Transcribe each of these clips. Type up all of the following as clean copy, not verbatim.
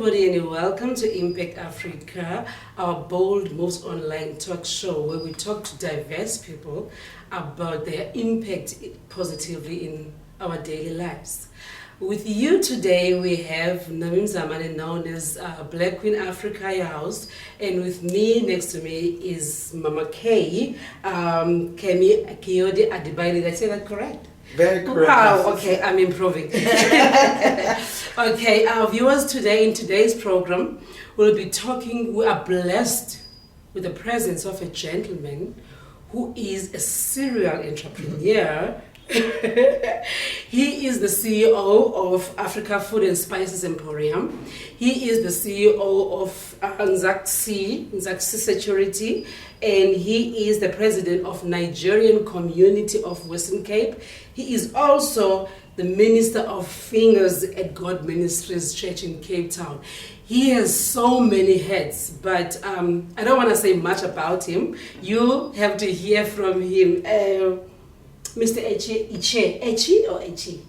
everybody, and welcome to Impact Africa, our bold moves online talk show where we talk to diverse people about their impact positively in our daily lives. With you today, we have Namim known as BlackQueen Afrika house, and with me, next to me, is Mama K, Kemi Akiyode Adibaile. Did I say that correct? Very correct. Wow, okay, I'm improving. Okay, our viewers today, in today's program, we are blessed with the presence of a gentleman who is a serial entrepreneur. He is the CEO of Afrika Food and Spices Emporium. He is the CEO of Nzacksi Security, and he is the president of Nigerian Community of Western Cape. He is also the Minister of Fingers at God Ministries Church in Cape Town. He has so many heads, but I don't want to say much about him. You have to hear from him. Mr. Echie or Echie?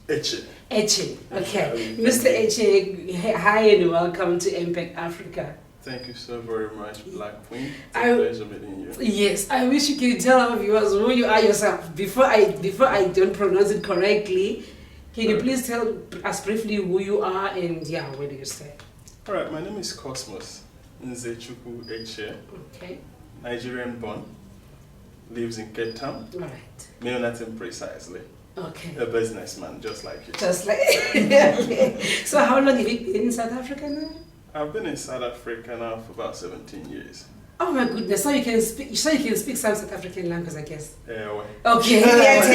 Echie, okay. Mr. Echie, hi and welcome to Impact Africa. Thank you so very much, BlackQueen. It's a pleasure meeting you. Yes, I wish you could tell our viewers who you are yourself. Before I don't pronounce it correctly, can you please tell us briefly who you are and where do you stay? All right, my name is Cosmos Nzechukwu Echie. Okay. Nigerian born, lives in Cape Town. All right. Neonatin precisely. Okay. A businessman, just like you. Just like okay. So how long have you been in South Africa now? I've been in South Africa now for about 17 years. Oh my goodness! So you can speak some South African language, I guess. Yeah, well. Okay, that's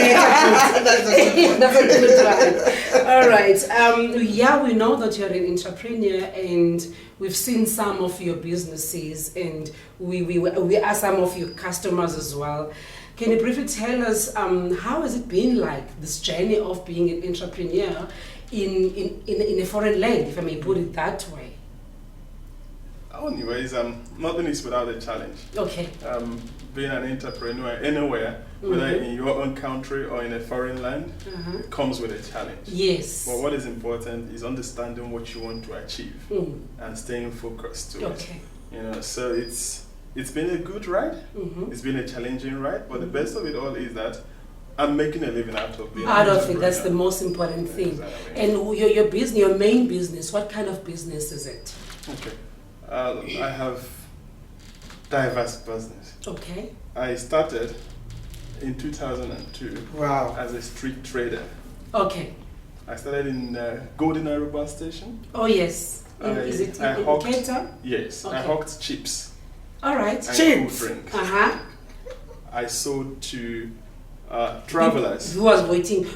a good one. All right. We know that you're an entrepreneur, and we've seen some of your businesses, and we are some of your customers as well. Can you briefly tell us how has it been like this journey of being an entrepreneur in a foreign land, if I may put it that way? Anyways, nothing is without a challenge. Okay. Being an entrepreneur anywhere, whether in your own country or in a foreign land, it comes with a challenge. Yes. But what is important is understanding what you want to achieve and staying focused to it. So it's been a good ride. It's been a challenging ride, but the best of it all is that I'm making a living out of being out of it. That's the most important thing. Exactly. And your business, your main business, what kind of business is it? Okay. I have diverse business. Okay. I started in 2002 as a street trader. Okay. I started in Golden Aruba Station. Oh yes. Is it in Cape Town? Yes. Okay. I hawked chips. All right. Chips. Cool drinks. I sold to travelers who are waiting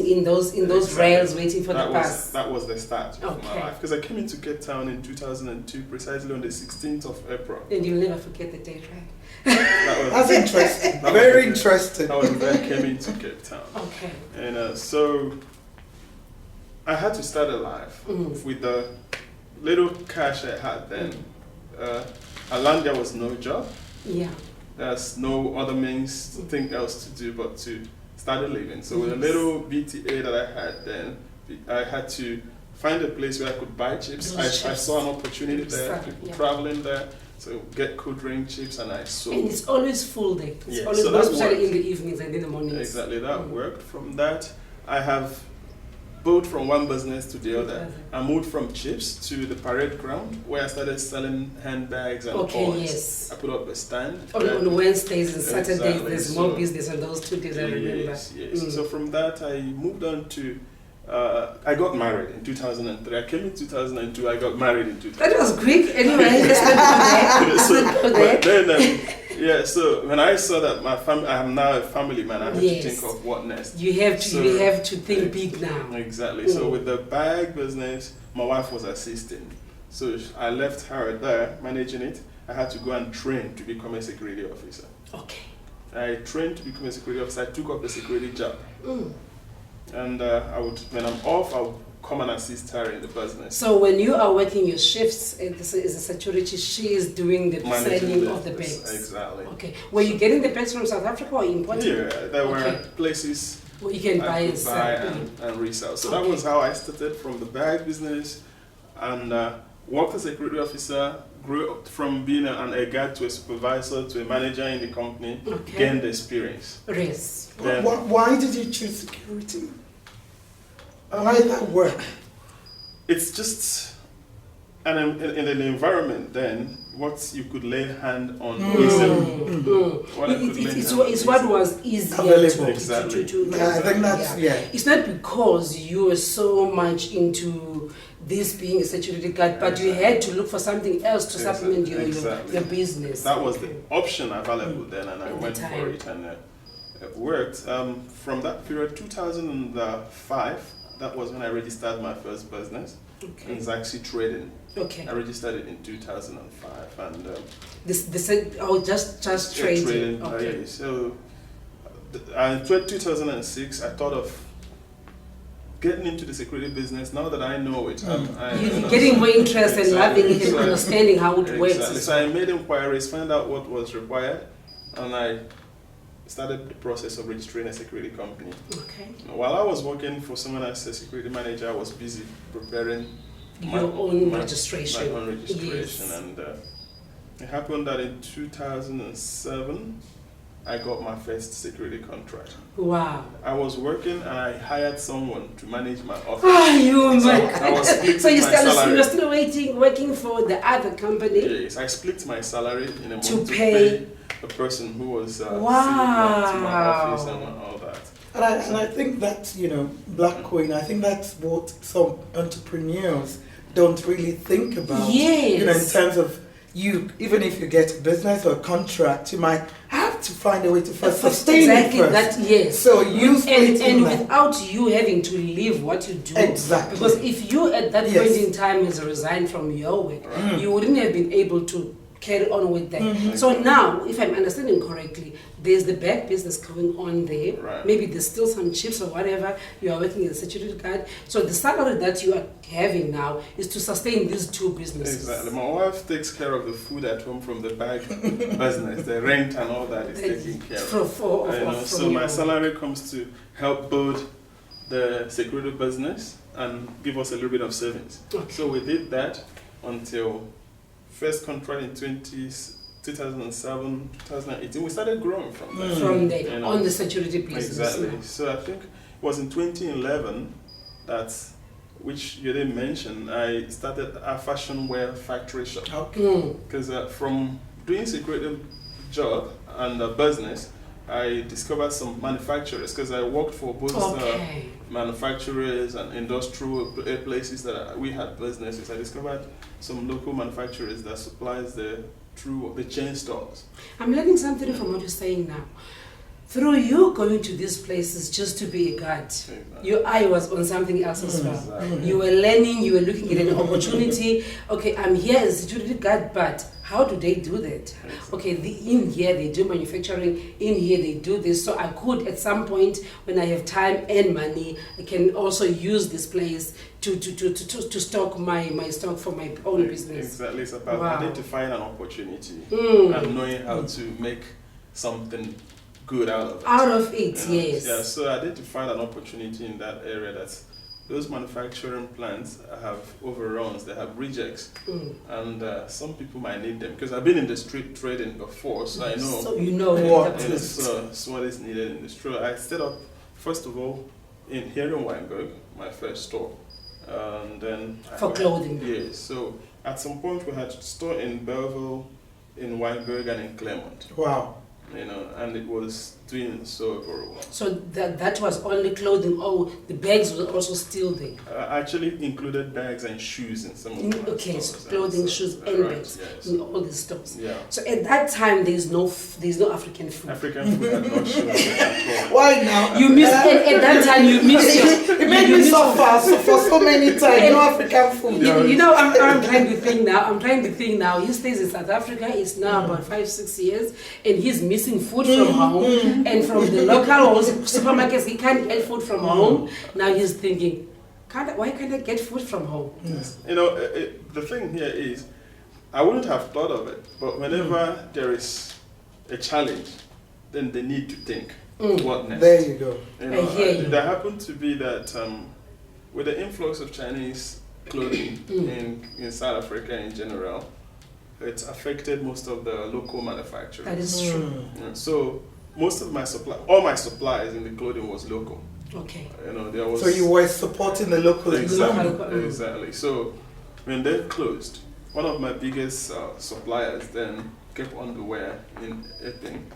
in those rails waiting for the bus. That was the start of my life, because I came into Cape Town in 2002 precisely on the 16th of April. And you'll never forget the date, right? That's interesting. Very interesting. That was when I came into Cape Town. Okay. And so I had to start a life with the little cash I had then. At land there was no job. Yeah. There's no other means, thing else to do but to start a living. So with a little BTA that I had then, I had to find a place where I could buy chips. I saw an opportunity there, people traveling there, so get cool drink chips, and I sold. And it's always full day. It's always, especially in the evenings and in the mornings. Exactly, that worked. From that, I have moved from one business to the other. I moved from chips to the parade ground, where I started selling handbags and toys. Yes. I put up a stand. On Wednesdays and Saturdays, there's more business on those 2 days, I remember. Yes. So from that, I moved on to, I got married in 2003. I came in 2002, I got married in 2000. That was quick, anyway. But then, so when I saw that I am now a family man, I had to think of what next. You have to think big now. Exactly. So with the bag business, my wife was assisting. So I left her there managing it. I had to go and train to become a security officer. Okay. I trained to become a security officer. I took up the security job. And when I'm off, I would come and assist her in the business. So when you are working your shifts as a security, she is doing the selling of the bags. Exactly. Okay. Were you getting the bags from South Africa or importing? Yeah, there were places where you can buy and resell. So that was how I started from the bag business. and worked as a security officer, grew up from being a guard to a supervisor to a manager in the company, gained experience. Yes. Then, Why did you choose security? Why that work? it's just in an environment then what you could lay hand on easily. It's what was easier Available. Exactly. Yeah, I think that's It's not because you were so much into this being a security guard, but you had to look for something else to supplement your business. That was the option available then, and I went for it, and it worked. From that period, 2005, that was when I registered my first business, Nzacksi trading. I registered it in 2005, and just trading. So in 2006, I thought of getting into the security business. Now that I know it, You're getting more interest and loving it and understanding how it works. So I made inquiries, found out what was required, and I started the process of registering a security company. While I was working for someone as a security manager, I was busy preparing my own registration. And it happened that in 2007, I got my first security contract. Wow. I was working and I hired someone to manage my office. So you're still working for the other company? Yes, I split my salary in a month to pay a person who was to my office and all that. And I think that's, BlackQueen, I think that's what some entrepreneurs don't really think about. Yes. In terms of even if you get a business or a contract, you might have to find a way to first sustain it first. That, yes. So you and without you having to leave what you do. Exactly. Because if you at that point in time has resigned from your work, you wouldn't have been able to carry on with that. So now, if I'm understanding correctly, there's the back business going on there. Maybe there's still some chips or whatever. You are working as a security guard. So the salary that you are having now is to sustain these two businesses. Exactly. My wife takes care of the food at home from the back business. The rent and all that is taken care of. So my salary comes to help build the security business and give us a little bit of savings. So we did that until first contract in 2007, 2018, we started growing from there. From there, on the security business. Exactly. So I think it was in 2011 that, which you didn't mention, I started a fashion wear factory shop. Because from doing security job and business, I discovered some manufacturers, because I worked for both manufacturers and industrial places that we had businesses. I discovered some local manufacturers that supplies the chain stores. I'm learning something from what you're saying now. Through you going to these places just to be a guard, your eye was on something else as well. You were learning, you were looking at an opportunity. Okay, I'm here as a security guard, but how do they do that? Okay, in here they do manufacturing, in here they do this. So I could, at some point, when I have time and money, I can also use this place to stock my stock for my own business. Exactly, it's about identifying an opportunity and knowing how to make something good out of it. Yes. Yeah, so I identified an opportunity in that area that those manufacturing plants have overruns, they have rejects, and some people might need them, because I've been in the street trading before, so I know. So you know what is needed in the street. I set up, first of all, here in Weinberg, my first store, and then for clothing. Yes. So at some point we had a store in Belleville, in Weinberg, and in Claremont. Wow. And it was doing so very well. So that was only clothing. Oh, the bags were also still there. Actually included bags and shoes in some of the stores. So clothing, shoes, and bags in all the stores. Yeah. So at that time, there's no African food. African food had not shown at all. Why now? You missed at that time. You missed it. Made me suffer for so many times. No African food. I'm trying to think now. He stays in South Africa. It's now about 5-6 years, and he's missing food from home and from the local supermarkets. He can't get food from home. Now he's thinking, why can't I get food from home? Yes. The thing here is, I wouldn't have thought of it, but whenever there is a challenge, then they need to think, what next? There you go. I hear you. There happened to be that with the influx of Chinese clothing in South Africa in general, it's affected most of the local manufacturers. That is true. Yeah, so most of all my supplies in the clothing was local. Okay. There was. So you were supporting the local economy. Exactly. So when they closed, one of my biggest suppliers then kept underwear in Epping.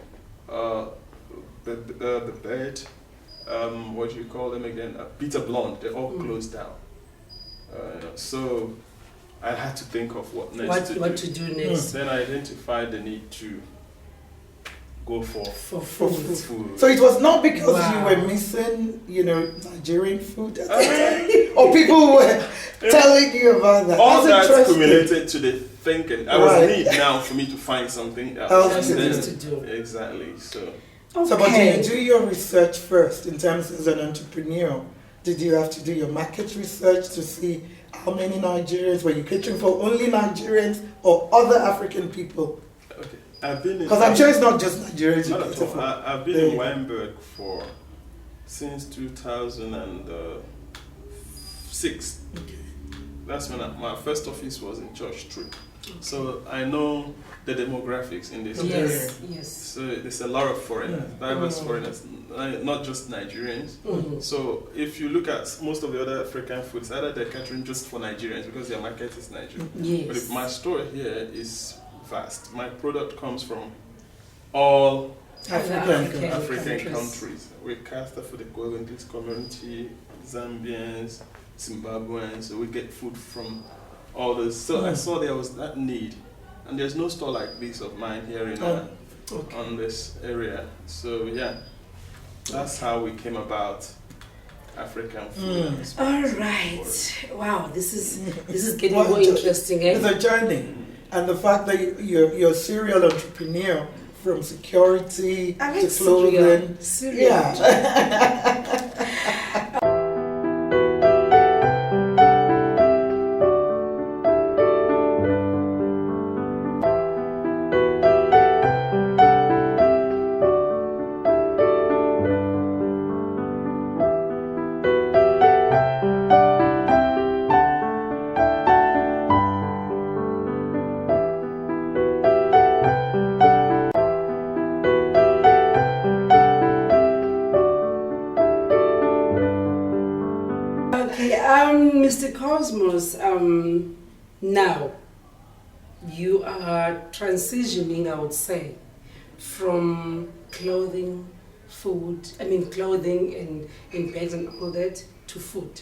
The bed, what do you call them again? Peter Blonde. They all closed down. So I had to think of what to do next. Then I identified the need to go for food. So it was not because you were missing, Nigerian food at that time, or people were telling you about that. All that accumulated to the thinking. I was need now for me to find something else to do. Exactly. So. Okay. So, but did you do your research first in terms as an entrepreneur? Did you have to do your market research to see how many Nigerians were you catering for? Only Nigerians or other African people? Okay, I've been because I'm sure it's not just Nigerians. Not at all. I've been in Weinberg since 2006. Okay. That's when my first office was in Church Street. Okay. So I know the demographics in this area. Yes. So there's a lot of foreigners, diverse foreigners, not just Nigerians. So if you look at most of the other African foods, either they're catering just for Nigerians because their market is Nigerian. Yes. But my store here is vast. My product comes from all African countries. We cater for the Congolese community, Zambians, Zimbabweans. So we get food from all those. So I saw there was that need. And there's no store like this of mine here in on this area. So yeah, that's how we came about African food. All right. Wow, this is getting more interesting. It's a journey, and the fact that you're a serial entrepreneur from security to clothing. Serial. Mr. Cosmos, now you are transitioning, I would say, from clothing and bags and all that to food.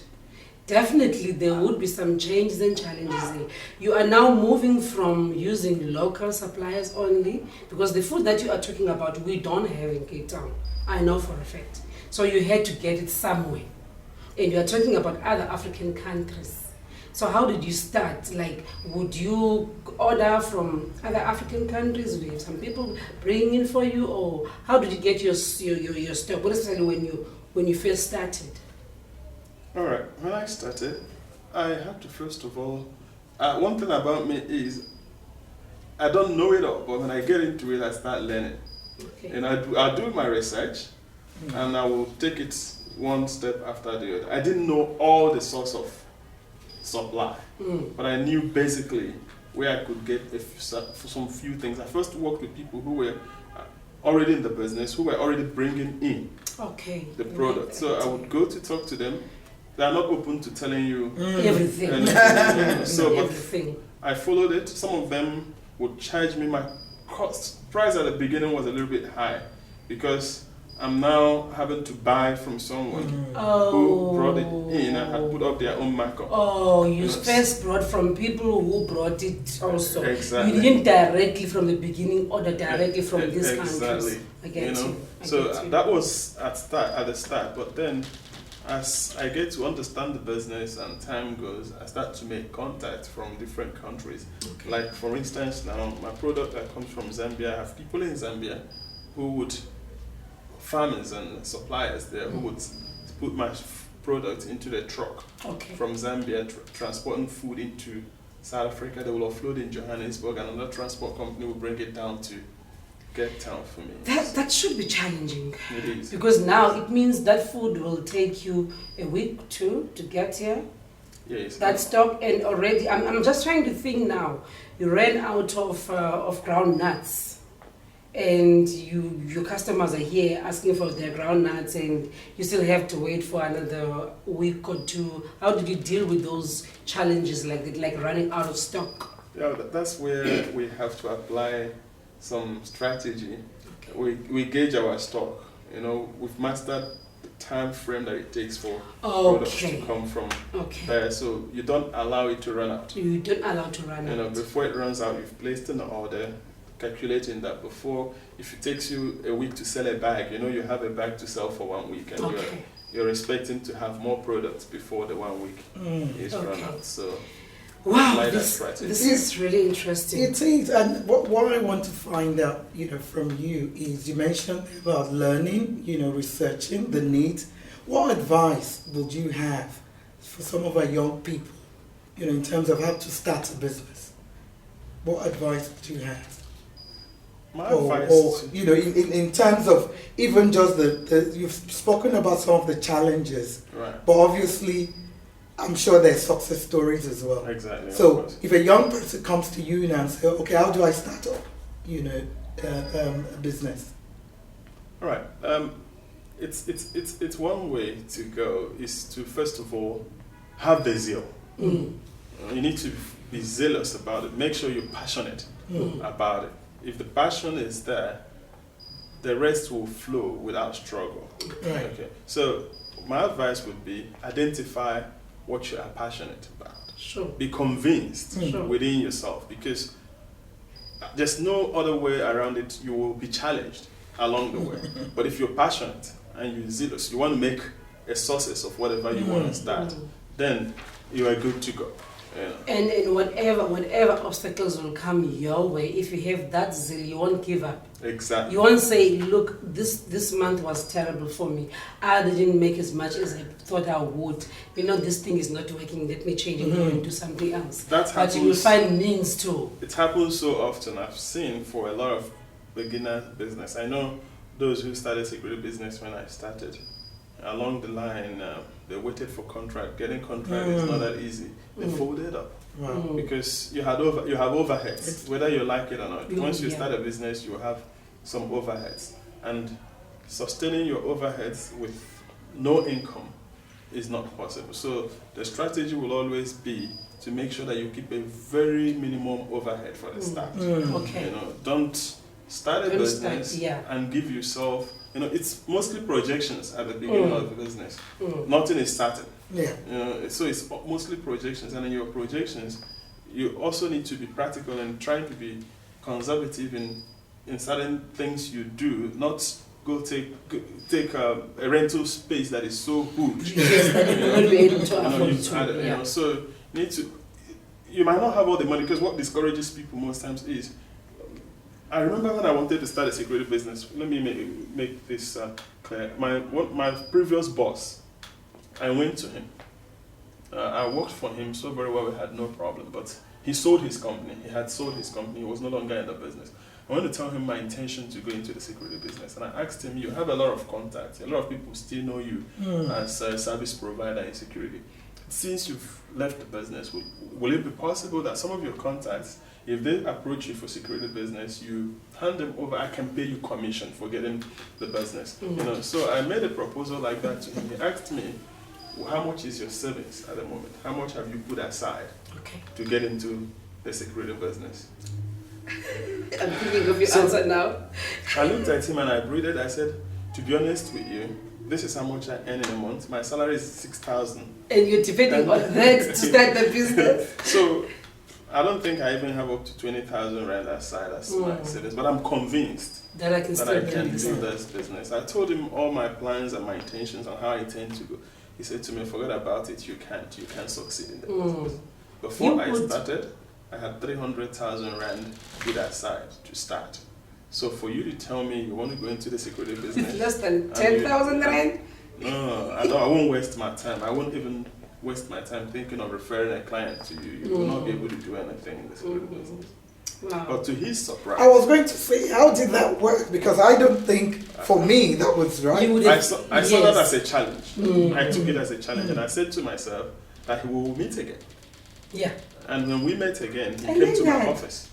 Definitely there would be some changes and challenges there. You are now moving from using local suppliers only, because the food that you are talking about, we don't have in Cape Town. I know for a fact. So you had to get it somewhere. And you are talking about other African countries. So how did you start? Like, would you order from other African countries? Would you have some people bringing in for you? Or how did you get your stock? What especially when you first started? All right. When I started, I had to first of all, one thing about me is I don't know it all, but when I get into it, I start learning. Okay. And I do my research, and I will take it one step after the other. I didn't know all the source of supply, but I knew basically where I could get some few things. I first worked with people who were already in the business, who were already bringing in the product. So I would go to talk to them. They are not open to telling you everything. So, but I followed it. Some of them would charge me. My price at the beginning was a little bit high because I'm now having to buy from someone who brought it in and had put up their own markup. Oh, you first brought from people who brought it also. Exactly. You didn't directly from the beginning order directly from these countries. I get you. So that was at the start, but then as I get to understand the business and time goes, I start to make contacts from different countries. Okay. Like for instance, now my product that comes from Zambia, I have people in Zambia who would, farmers and suppliers there, who would put my product into the truck from Zambia, transporting food into South Africa. They will offload in Johannesburg, and another transport company will bring it down to Cape Town for me. That should be challenging. It is. Because now it means that food will take you a week, 2 to get here. Yes. that stock, and already, I'm just trying to think now, you ran out of ground nuts, and your customers are here asking for their ground nuts, and you still have to wait for another week or two. How did you deal with those challenges like that, like running out of stock? Yeah, that's where we have to apply some strategy. We gauge our stock. You know, we've mastered the time frame that it takes for products to come from there. So you don't allow it to run out. You don't allow it to run out. You know, before it runs out, you've placed an order, calculating that before, if it takes you a week to sell a bag, you know, you have a bag to sell for 1 week, and you're expecting to have more products before the 1 week is run out. So wow, this is really interesting. It is, and what I want to find out, you know, from you is, you mentioned about learning, you know, researching the needs. What advice would you have for some of our young people, you know, in terms of how to start a business? What advice would you have? My advice, or you know, in terms of even just the you've spoken about some of the challenges, right? But obviously, I'm sure there's success stories as well. Exactly. So if a young person comes to you now and say, okay, how do I start up, you know, a business? All right. It's one way to go is to first of all have the zeal. You need to be zealous about it. Make sure you're passionate about it. If the passion is there, the rest will flow without struggle. Right. Okay. So my advice would be identify what you are passionate about. Sure. Be convinced within yourself, because there's no other way around it. You will be challenged along the way. But if you're passionate and you're zealous, you want to make a success of whatever you want to start, then you are good to go. Yeah. And whatever obstacles will come your way, if you have that zeal, you won't give up. Exactly. You won't say, look, this month was terrible for me. I didn't make as much as I thought I would. You know, this thing is not working. Let me change it and do something else. But you will find means too. It happens so often. I've seen for a lot of beginner business. I know those who started security business when I started. Along the line, they waited for contract. Getting contract is not that easy. They folded up because you have overheads, whether you like it or not. Once you start a business, you have some overheads, and sustaining your overheads with no income is not possible. So the strategy will always be to make sure that you keep a very minimum overhead for the start. Okay. You know, don't start a business and give yourself. You know, it's mostly projections at the beginning of the business. Nothing is started. Yeah. You know, so it's mostly projections, and in your projections, you also need to be practical and trying to be conservative in certain things you do. Not go take a rental space that is so huge. Yes, that you won't be able to afford to. You know, so you might not have all the money, because what discourages people most times is. I remember when I wanted to start a security business. Let me make this clear. My previous boss, I went to him. I worked for him so very well, we had no problem. But he sold his company. He had sold his company. He was no longer in the business. I wanted to tell him my intention to go into the security business. And I asked him, you have a lot of contacts. A lot of people still know you as a service provider in security. Since you've left the business, will it be possible that some of your contacts, if they approach you for security business, you hand them over, I can pay you commission for getting the business. You know, so I made a proposal like that to him. He asked me, well, how much is your savings at the moment? How much have you put aside to get into the security business? I'm thinking of your answer now. I looked at him and I breathed. I said, to be honest with you, this is how much I earn in a month. My salary is 6,000. And you're depending on that to start the business. So I don't think I even have up to 20,000 rand aside as my savings, but I'm convinced that I can do this business. I told him all my plans and my intentions and how I intend to go. He said to me, forget about it, you can't succeed in the business. Before I started, I had 300,000 rand put aside to start. So for you to tell me you want to go into the security business, less than 10,000 rand? No, I won't waste my time. I won't even waste my time thinking of referring a client to you. You will not be able to do anything in the security business. Wow. But to his surprise, I was going to say, how did that work? Because I don't think, for me, that was right. I saw that as a challenge. I took it as a challenge, and I said to myself, that we will meet again. Yeah. And when we met again, he I came like to my that. office.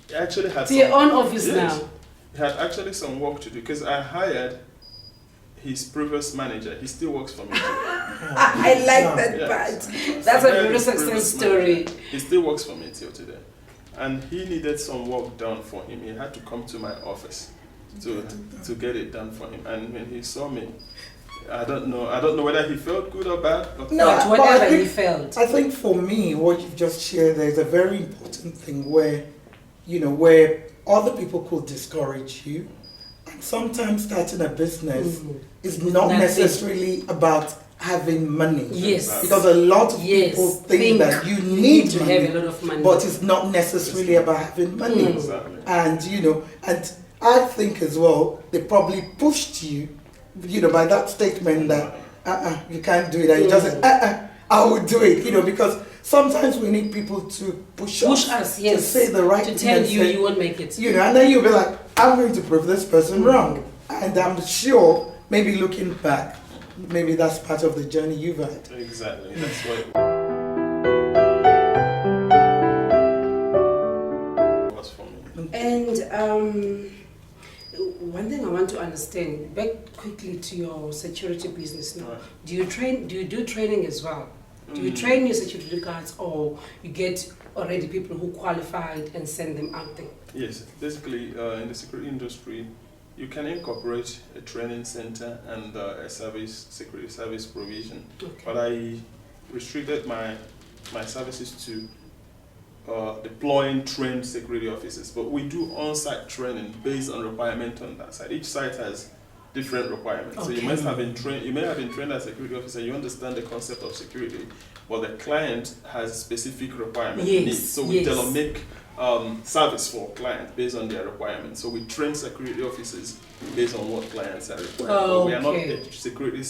He actually had To your own office now. He had actually some work to do because I hired his previous manager. He still works for me. I like that part. That's a very success story. He still works for me till today. And he needed some work done for him. He had to come to my office to get it done for him. And when he saw me, I don't know whether he felt good or bad. But No, whatever he felt. I think for me, what you've just shared, there's a very important thing where, where other people could discourage you. And sometimes starting a business is not necessarily about having money. Yes. Because a lot of people think that you need to money, have a lot of money. but it's not necessarily about having money. Exactly. And, and I think as well, they probably pushed you, by that statement that, you can't do it. And you just say, I will do it, because sometimes we need people to push us yes, to say the right to thing. tell and you say, you won't make it. and then you'll be like, I'm going to prove this person wrong. And I'm sure, maybe looking back, maybe that's part of the journey you've had. Exactly. That's what it was for me. And one thing I want to understand, back quickly to your security business now. Right. Do you do training as well? Do you train your security guards, or you get already people who qualified and send them out there? Yes, basically in the security industry, you can incorporate a training center and a security service provision. Okay. But I restricted my services to deploying trained security officers. But we do on-site training based on requirement on that side. Each site has different requirements. Okay. So you may have been trained as a security officer, you understand the concept of security, but the client has specific requirements. Yes, So we yes. make service for clients based on their requirements. So we train security officers based on what clients are requiring. But we are not a security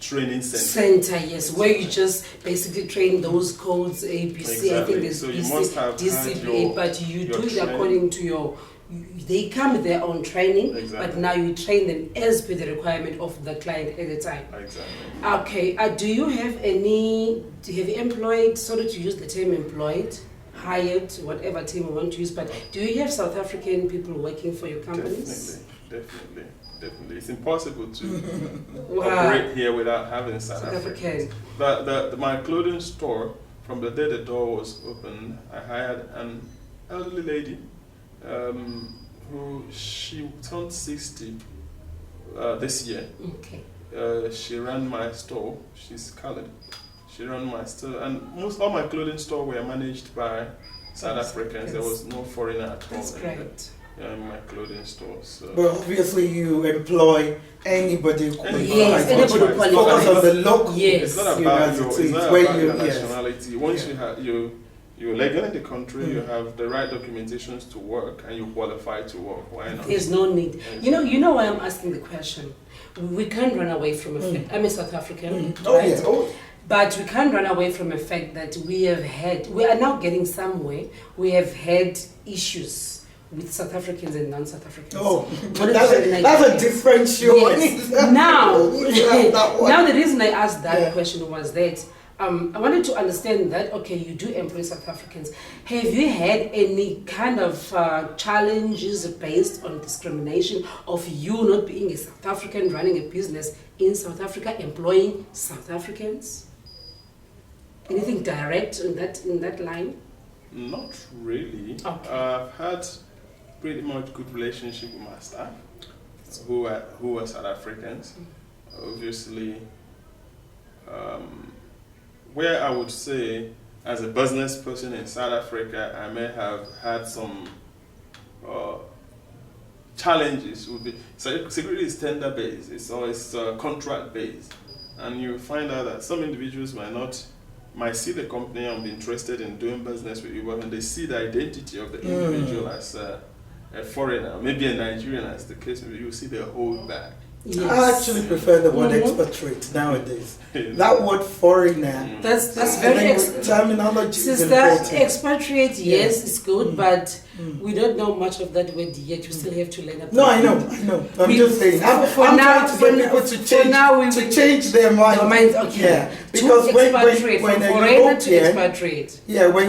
training center. Yes, where you just basically train those codes A, B, C. I think there's So you BC, must have DCBA, but you do it training. according to your. They come with their own training, Exactly. but now you train them as per the requirement of the client at the time. Exactly. Okay. Do you have employed? Sorry to use the term employed, hired, whatever term you want to use. But do you have South African people working for your companies? Definitely. It's impossible to operate here without having South Africans. My clothing store, from the day the door was opened, I hired an elderly lady who she turned 60 this year. Okay. She ran my store. She's colored. She ran my store, and all my clothing store were managed by South Africans. There was no foreigner at all. That's great. In my clothing store. So. But obviously you employ anybody who qualifies. Yes, anybody who qualifies. Focus on the local. Yes. It's not about your yes. nationality. Once you're legal in the country, you have the right documentations to work, and you qualify to work. Why not? There's no need. You know why I'm asking the question. We can't run away from a fact. I'm a South African, right? But we can't run away from the fact that we are now getting somewhere. We have had issues with South Africans and non-South Africans. That's a different show. Yes. Now the reason I asked that question was that I wanted to understand that, okay, you do employ South Africans. Have you had any kind of challenges based on discrimination of you not being a South African running a business in South Africa, employing South Africans? Anything direct in that line? Not really. Okay. I've had pretty much good relationship with my staff who are South Africans. Obviously, where I would say, as a business person in South Africa, I may have had some challenges. Security is tender based. It's always contract based, and you find out that some individuals might see the company and be interested in doing business with you, but when they see the identity of the individual as a foreigner, maybe a Nigerian, as the case may be, you see they hold back. Yes. I actually prefer the word expatriate nowadays. That word foreigner. That's very terminology. Sister, expatriate, yes, it's good, but We don't know much of that word yet. You still have to learn about No, I it. know. I'm just saying. I'm for now, trying to get people to change their mind. Okay. Yeah, because when a European, expatriate. yeah, when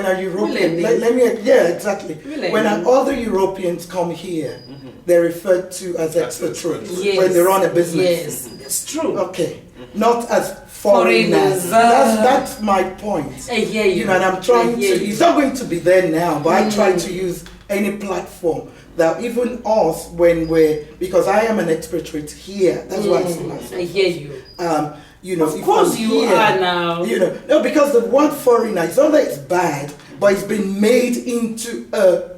a European, exactly. When other Europeans come here, they're referred to as expatriates when they run a business. Yes, that's true. Okay, not as foreigners. That's my point. I hear you. And I'm trying to. It's not going to be there now, but I try to use any platform that even us, because I am an expatriate here. That's why I see myself. I hear you. Of course you are now. No, because the word foreigner is not that it's bad, but it's been made into a.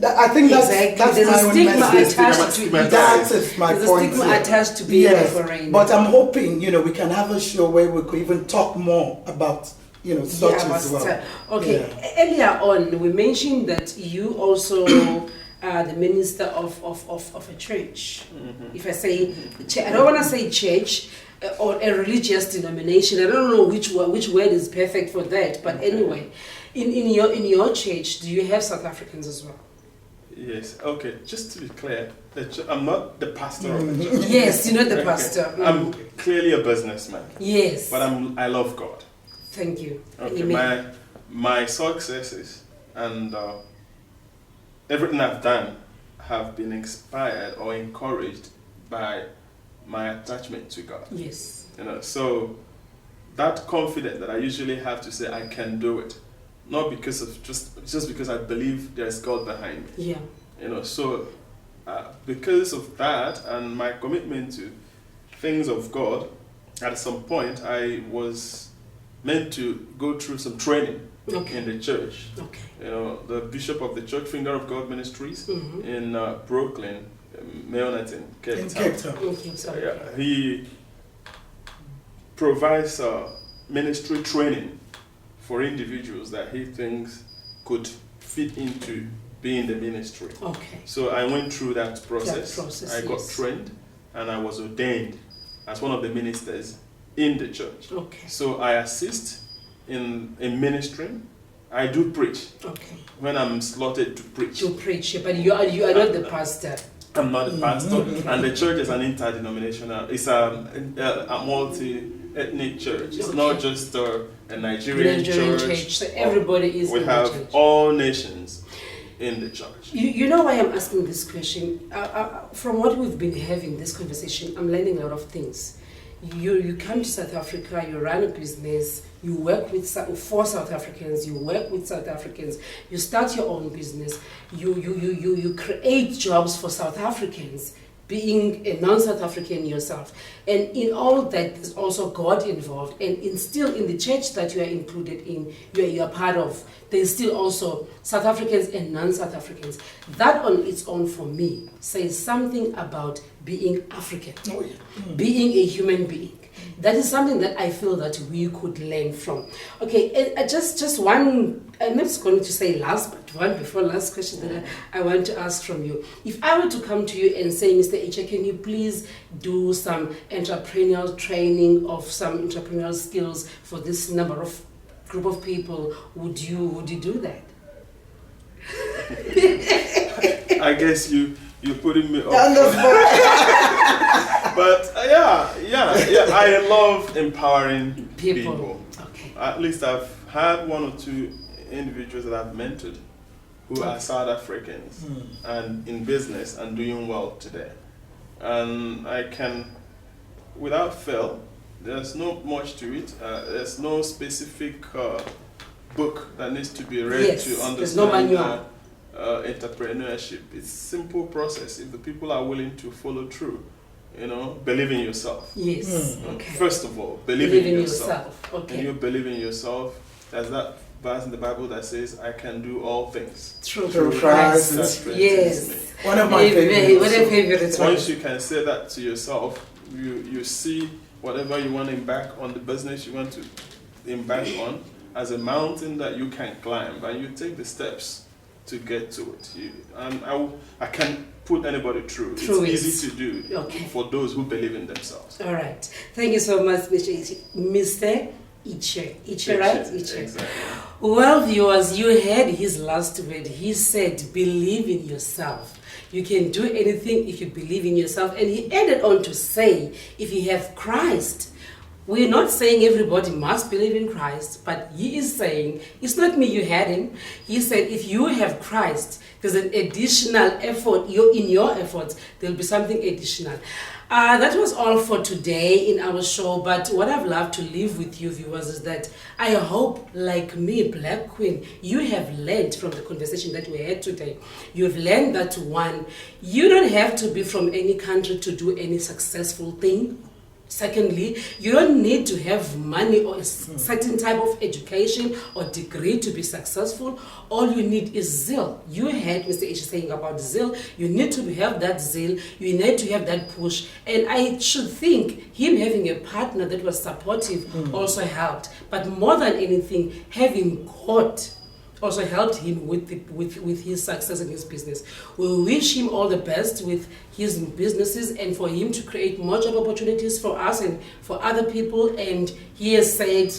I think that's There's my a own stigma message. attached to it. That is my There's point. a stigma attached to being a foreigner. But I'm hoping, we can have a show where we could even talk more about, such as well. Okay, earlier on, we mentioned that you also are the minister of a church. If I say, I don't want to say church or a religious denomination. I don't know which word is perfect for that. But anyway, in your church, do you have South Africans as well? Yes. Okay. Just to be clear, I'm not the pastor of the church. Yes, you're not the pastor. I'm clearly a businessman. Yes. But I love God. Thank you. Okay. Amen. My successes and everything I've done have been inspired or encouraged by my attachment to God. Yes. So that confidence that I usually have to say I can do it. Not because of just because I believe there's God behind me. Yeah. So because of that and my commitment to things of God, at some point I was meant to go through some training in the church. Okay. The bishop of the church, Finger of God Ministries, in Brooklyn, Mayonet, Cape Town. He provides ministry training for individuals that he thinks could fit into being the ministry. Okay. So I went through that process. I got trained and I was ordained as one of the ministers in the church. Okay. So I assist in ministering. I do preach. Okay. When I'm slotted to preach. But you are not the pastor. I'm not the pastor. And the church is an interdenominational. It's a multi-ethnic church. It's not just a Nigerian church. So everybody is we in have the church. all nations in the church. You know why I'm asking this question? From what we've been having this conversation, I'm learning a lot of things. You come to South Africa, you run a business, you work for South Africans, you work with South Africans, you start your own business, you create jobs for South Africans, being a non-South African yourself. And in all that, there's also God involved. And still in the church that you are included in, you are part of, there's still also South Africans and non-South Africans. That on its own, for me, says something about being African, being a human being. That is something that I feel that we could learn from. Okay, just one, I'm not going to say last, but one before last question that I want to ask from you. If I were to come to you and say, Mr. Echie, can you please do some entrepreneurial training of some entrepreneurial skills for this group of people, would you do that? I guess you're putting me off. But I love empowering people. Okay. At least I've had one or two individuals that I've mentored who are South Africans and in business and doing well today. And I can, without fail, there's not much to it. There's no specific book that needs to be read to understand. There's no manual. Entrepreneurship. It's a simple process if the people are willing to follow through. Believe in yourself. Yes. Okay. First of all, believe in yourself. Okay. And you believe in yourself. There's that verse in the Bible that says, I can do all things through Christ. Yes. One of my favorites. Once you can say that to yourself, you see whatever you want to embark on, the business you want to embark on, as a mountain that you can climb, and you take the steps to get to it. I can't put anybody through. It's easy to do for those who believe in themselves. All right. Thank you so much, Mr. Echie, right? Echie. Exactly. Well, viewers, you heard his last word. He said, believe in yourself. You can do anything if you believe in yourself. And he added on to say, if you have Christ, we're not saying everybody must believe in Christ, but he is saying, it's not me you had him. He said, if you have Christ, there's an additional effort. In your efforts, there'll be something additional. That was all for today in our show, but what I've loved to leave with you viewers is that I hope, like me, BlackQueen, you have learned from the conversation that we had today. You've learned that one, you don't have to be from any country to do any successful thing. Secondly, you don't need to have money or a certain type of education or degree to be successful. All you need is zeal. You heard Mr. Echie saying about zeal. You need to have that zeal. You need to have that push. And I should think him having a partner that was supportive also helped. But more than anything, having God also helped him with his success in his business. We wish him all the best with his businesses and for him to create more job opportunities for us and for other people. And he has said,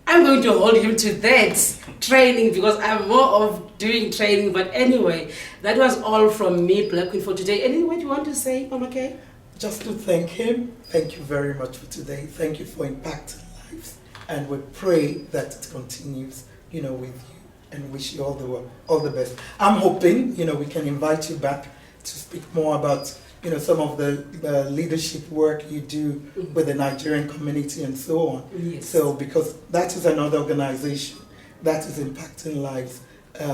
I'm going to hold him to that training because I'm more of doing training. But anyway, that was all from me, BlackQueen, for today. Anything you want to say, Mama Kay? Just to thank him. Thank you very much for today. Thank you for impacting lives. And we pray that it continues, with you. And wish you all the best. I'm hoping, we can invite you back to speak more about, some of the leadership work you do with the Nigerian community and so on. Yes. So, because that is another organization that is impacting lives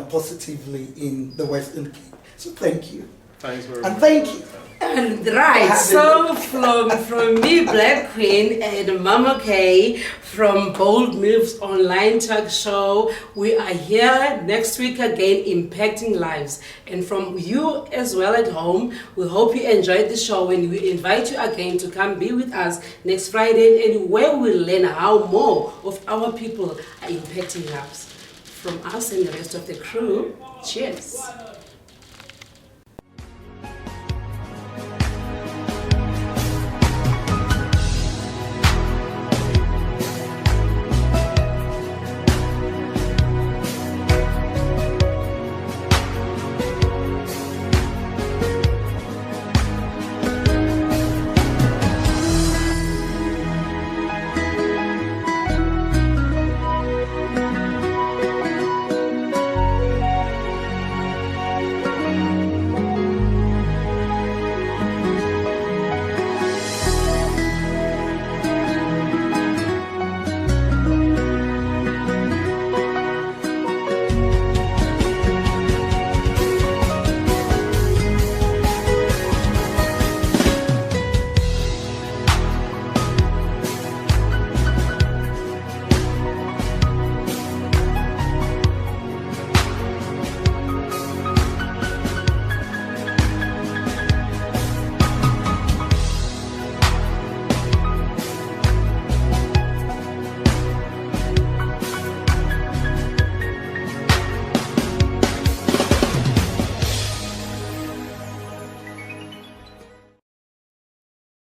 positively in the Western Cape. So, thank you. Thanks very much. And thank you. And right, so from me, BlackQueen, and Mama Kay from Bold Moves Online Talk Show, we are here next week again, impacting lives. And from you as well at home, we hope you enjoyed the show, and we invite you again to come be with us next Friday, and where we'll learn how more of our people are impacting lives. From us and the rest of the crew, cheers.